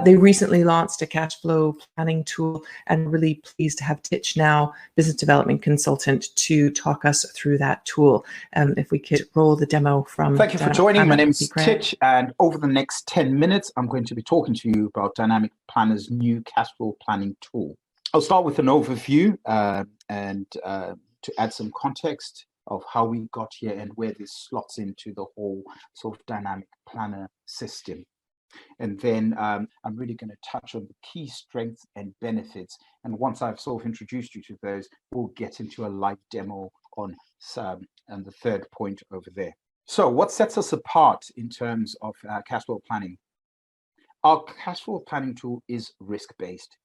They recently launched a cash flow planning tool, and really pleased to have Tich Nhau, business development consultant, to talk us through that tool. If we could roll the demo from. Thank you for joining. My name is Tich, and over the next 10 minutes, I'm going to be talking to you about Dynamic Planner's new cash flow planning tool. I'll start with an overview and to add some context of how we got here and where this slots into the whole sort of dynamic planner system. And then I'm really going to touch on the key strengths and benefits. And once I've sort of introduced you to those, we'll get into a live demo on and the third point over there. So what sets us apart in terms of cash flow planning? Our cash flow planning tool is risk-based.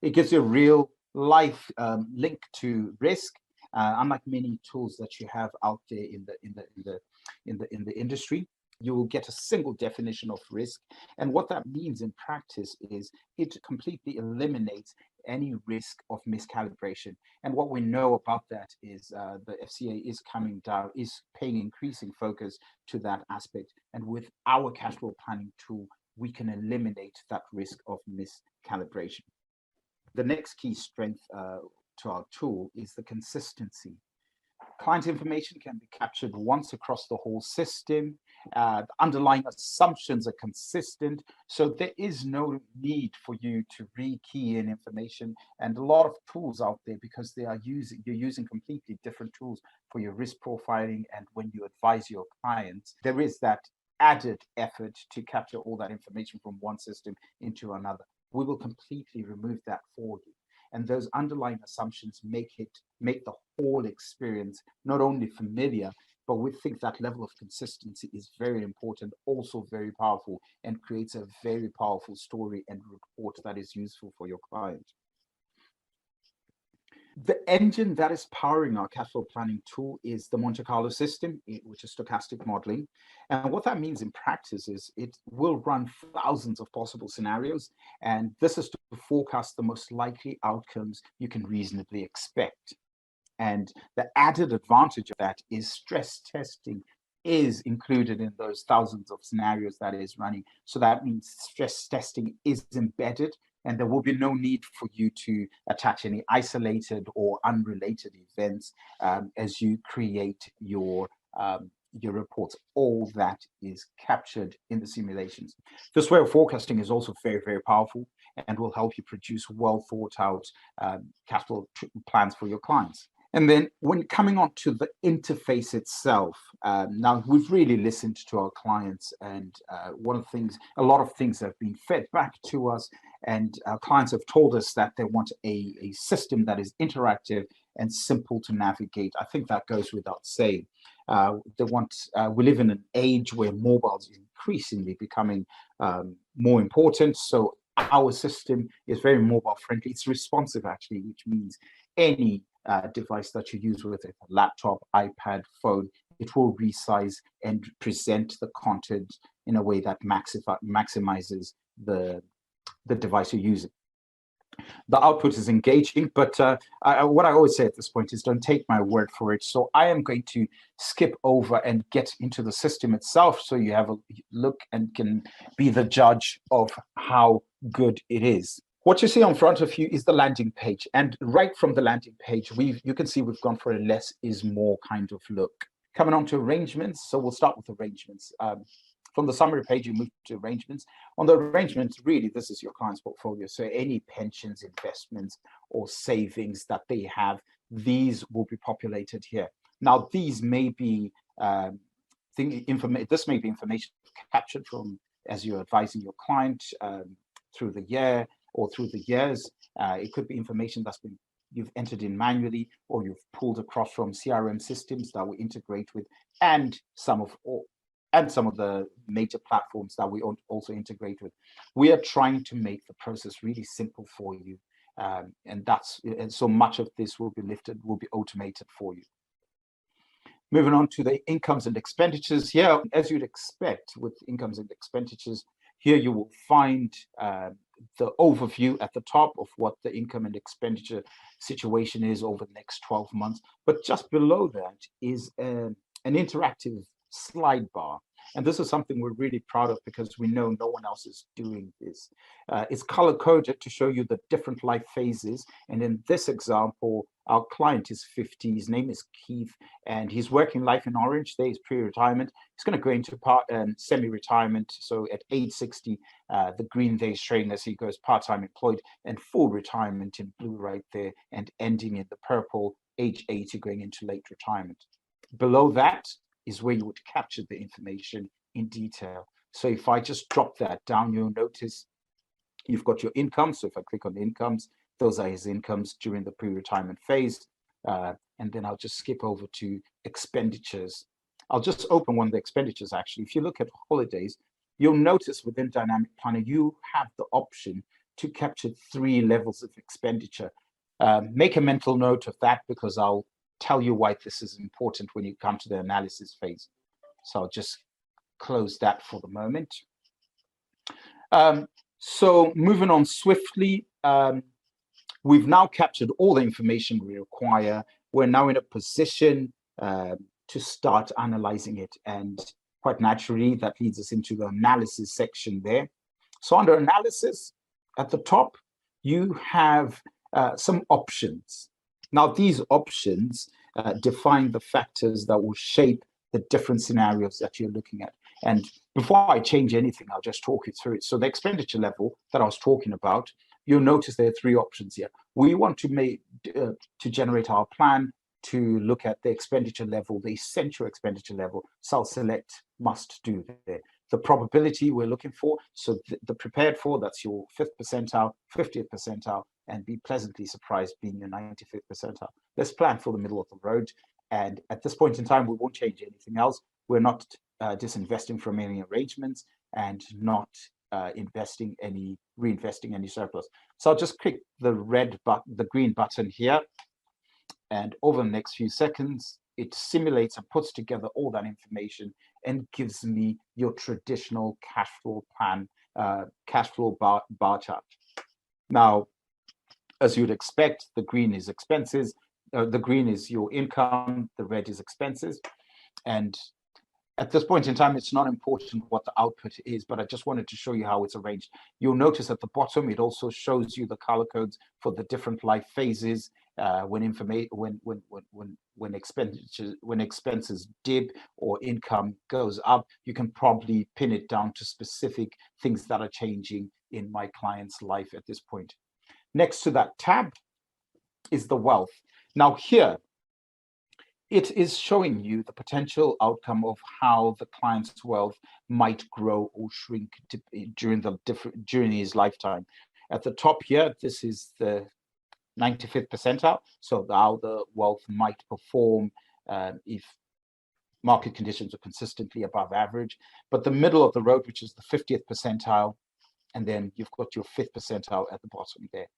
It gives you a real life link to risk, unlike many tools that you have out there in the industry. You will get a single definition of risk, and what that means in practice is it completely eliminates any risk of miscalibration. And what we know about that is the FCA is coming down, is paying increasing focus to that aspect. And with our cash flow planning tool, we can eliminate that risk of miscalibration. The next key strength to our tool is the consistency. Client information can be captured once across the whole system. The underlying assumptions are consistent, so there is no need for you to re-key in information. And a lot of tools out there, because you're using completely different tools for your risk profiling, and when you advise your clients, there is that added effort to capture all that information from one system into another. We will completely remove that for you. And those underlying assumptions make the whole experience not only familiar, but we think that level of consistency is very important, also very powerful, and creates a very powerful story and report that is useful for your client. The engine that is powering our cash flow planning tool is the Monte Carlo system, which is stochastic modeling. And what that means in practice is it will run thousands of possible scenarios, and this is to forecast the most likely outcomes you can reasonably expect. And the added advantage of that is stress testing is included in those thousands of scenarios that is running. So that means stress testing is embedded, and there will be no need for you to attach any isolated or unrelated events as you create your reports. All that is captured in the simulations. This way of forecasting is also very, very powerful and will help you produce well thought out cash flow plans for your clients. And then when coming on to the interface itself, now we've really listened to our clients, and a lot of things have been fed back to us, and our clients have told us that they want a system that is interactive and simple to navigate. I think that goes without saying. We live in an age where mobile is increasingly becoming more important. So our system is very mobile friendly. It's responsive actually, which means any device that you use, with a laptop, iPad, phone, it will resize and present the content in a way that maximizes the device you're using. The output is engaging, but what I always say at this point is don't take my word for it. So I am going to skip over and get into the system itself, so you have a look and can be the judge of how good it is. What you see on front of you is the landing page, and right from the landing page, you can see we've gone for a less is more kind of look. Coming on to arrangements, so we'll start with arrangements. From the summary page, you move to arrangements. On the arrangements, really, this is your client's portfolio. So any pensions, investments, or savings that they have, these will be populated here. Now, these may be this may be information captured from as you're advising your client through the year or through the years. It could be information you've entered in manually, or you've pulled across from CRM systems that we integrate with, and some of the major platforms that we also integrate with. We are trying to make the process really simple for you, and so much of this will be automated for you. Moving on to the incomes and expenditures. Here, as you'd expect with incomes and expenditures, here you will find the overview at the top of what the income and expenditure situation is over the next 12 months. But just below that is an interactive slide bar. And this is something we're really proud of because we know no one else is doing this. It's color coded to show you the different life phases. And in this example, our client is 50. His name is Keith, and he's working life in orange. There is pre-retirement. He's going to go into semi-retirement. So at age 60, the green there is showing as he goes part-time employed, and full retirement in blue right there, and ending in the purple, age 80, going into late retirement. Below that is where you would capture the information in detail. So if I just drop that down, you'll notice you've got your income. So if I click on the incomes, those are his incomes during the pre-retirement phase. And then I'll just skip over to expenditures. I'll just open one of the expenditures actually. If you look at holidays, you'll notice within Dynamic Planner, you have the option to capture 3 levels of expenditure. Make a mental note of that because I'll tell you why this is important when you come to the analysis phase. So I'll just close that for the moment. So moving on swiftly, we've now captured all the information we require. We're now in a position to start analyzing it. And quite naturally, that leads us into the analysis section there. So under analysis, at the top, you have some options. Now, these options define the factors that will shape the different scenarios that you're looking at. And before I change anything, I'll just talk you through it. So the expenditure level that I was talking about, you'll notice there are 3 options here. We want to make to generate our plan to look at the expenditure level, the essential expenditure level. So I'll select must do there. The probability we're looking for, so the prepared for, that's your 5th percentile, 50th percentile, and be pleasantly surprised being your 95th percentile. Let's plan for the middle of the road. And at this point in time, we won't change anything else. We're not disinvesting from any arrangements and not reinvesting any surplus. So I'll just click the green button here, and over the next few seconds, it simulates and puts together all that information and gives me your traditional cash flow plan, cash flow bar chart. Now, as you'd expect, the green is expenses, the green is your income, the red is expenses. And at this point in time, it's not important what the output is, but I just wanted to show you how it's arranged. You'll notice at the bottom, it also shows you the color codes for the different life phases. When expenses dip or income goes up, you can probably pin it down to specific things that are changing in my client's life at this point. Next to that tab is the wealth. Now here, it is showing you the potential outcome of how the client's wealth might grow or shrink during his lifetime. At the top here, this is the 95th percentile, so how the wealth might perform if market conditions are consistently above average. But the middle of the road, which is the 50th percentile, and then you've got your 5th percentile at the bottom there.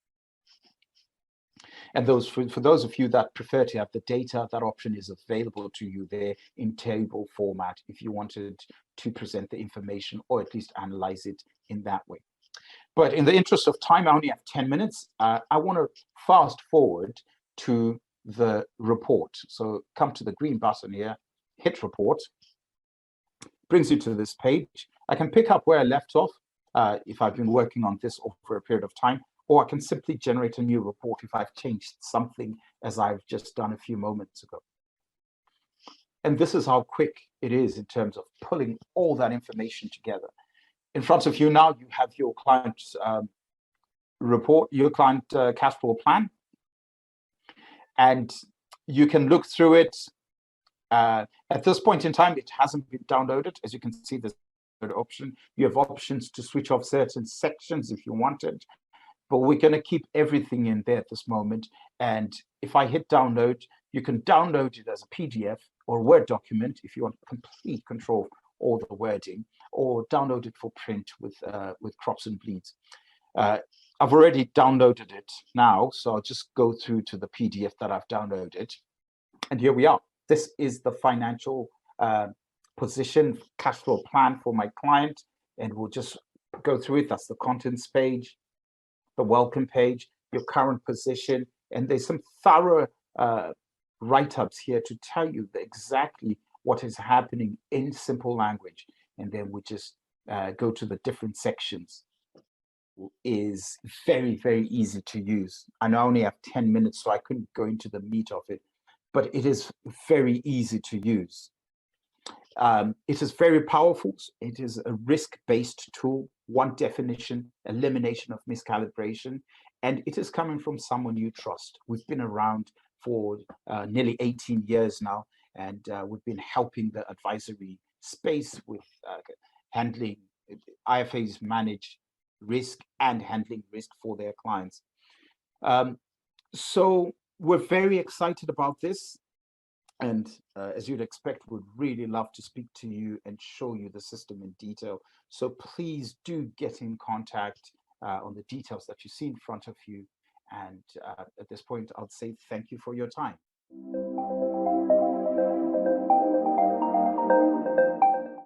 And for those of you that prefer to have the data, that option is available to you there in table format if you wanted to present the information or at least analyze it in that way. But in the interest of time, I only have 10 minutes. I want to fast forward to the report. So come to the green button here, hit report, brings you to this page. I can pick up where I left off if I've been working on this over a period of time, or I can simply generate a new report if I've changed something as I've just done a few moments ago. And this is how quick it is in terms of pulling all that information together. In front of you now, you have your client's report, your client cash flow plan, and you can look through it. At this point in time, it hasn't been downloaded. As you can see, there's an option. You have options to switch off certain sections if you wanted, but we're going to keep everything in there at this moment. And if I hit download, you can download it as a PDF or a Word document if you want complete control of all the wording, or download it for print with crops and bleeds. I've already downloaded it now, so I'll just go through to the PDF that I've downloaded. And here we are. This is the financial position cash flow plan for my client, and we'll just go through it. That's the contents page, the welcome page, your current position, and there's some thorough write-ups here to tell you exactly what is happening in simple language. and then we just go to the different sections, is very, very easy to use. I know I only have 10 minutes, so I couldn't go into the meat of it, but it is very easy to use. It is very powerful. It is a risk-based tool, one definition, elimination of miscalibration, and it is coming from someone you trust. We've been around for nearly 18 years now, and we've been helping the advisory space with handling IFAs manage risk and handling risk for their clients. So we're very excited about this. And as you'd expect, would really love to speak to you and show you the system in detail. So please do get in contact on the details that you see in front of you. And at this point, I'll say thank you for your time.